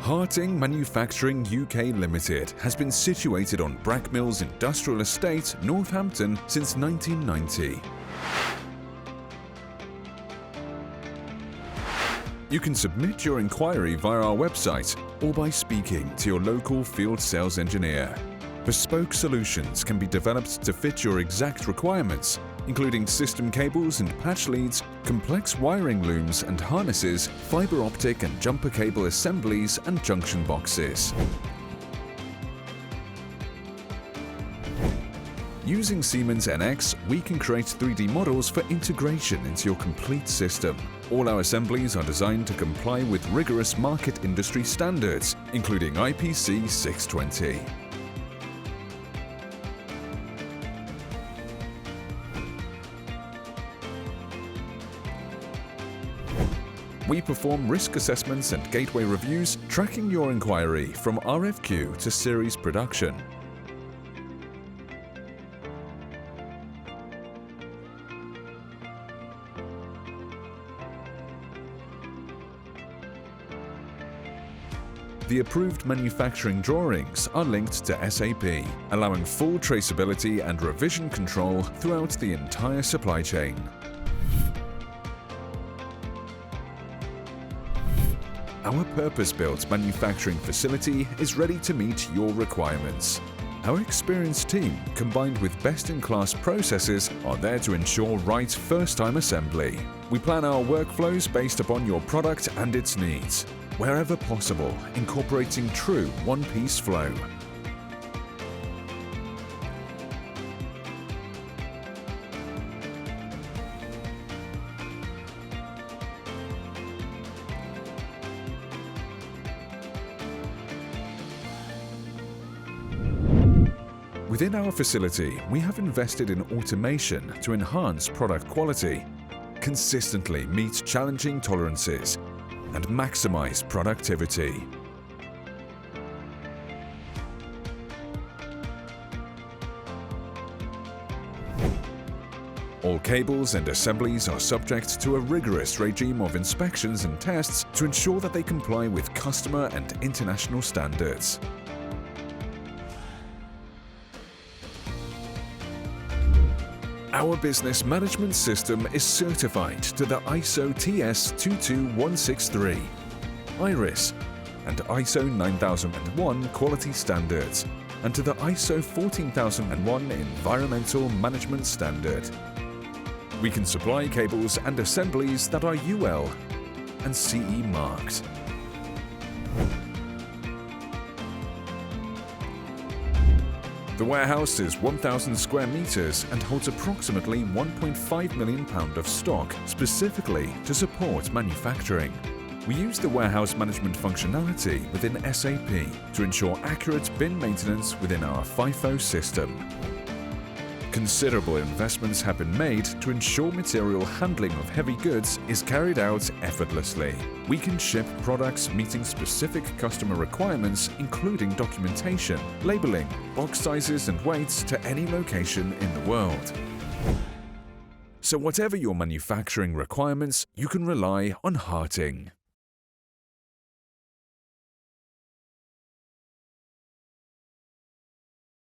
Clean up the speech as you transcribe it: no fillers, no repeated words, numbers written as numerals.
HARTING Manufacturing UK Limited has been situated on Brackmills Industrial Estate, Northampton since 1990. You can submit your inquiry via our website or by speaking to your local field sales engineer. Bespoke solutions can be developed to fit your exact requirements, including system cables and patch leads, complex wiring looms and harnesses, fibre optic and jumper cable assemblies and junction boxes. Using Siemens NX, we can create 3D models for integration into your complete system. All our assemblies are designed to comply with rigorous market industry standards, including IPC 620. We perform risk assessments and gateway reviews, tracking your inquiry from RFQ to series production. The approved manufacturing drawings are linked to SAP, allowing full traceability and revision control throughout the entire supply chain. Our purpose-built manufacturing facility is ready to meet your requirements. Our experienced team, combined with best-in-class processes, are there to ensure right first-time assembly. We plan our workflows based upon your product and its needs, wherever possible, incorporating true one-piece flow. Within our facility, we have invested in automation to enhance product quality, consistently meet challenging tolerances, and maximize productivity. All cables and assemblies are subject to a rigorous regime of inspections and tests to ensure that they comply with customer and international standards. Our business management system is certified to the ISO TS 22163, IRIS, and ISO 9001 quality standards, and to the ISO 14001 environmental management standard. We can supply cables and assemblies that are UL and CE marked. The warehouse is 1,000 square meters and holds approximately £1.5 million of stock specifically to support manufacturing. We use the warehouse management functionality within SAP to ensure accurate bin maintenance within our FIFO system. Considerable investments have been made to ensure material handling of heavy goods is carried out effortlessly. We can ship products meeting specific customer requirements, including documentation, labeling, box sizes and weights to any location in the world. So whatever your manufacturing requirements, you can rely on HARTING.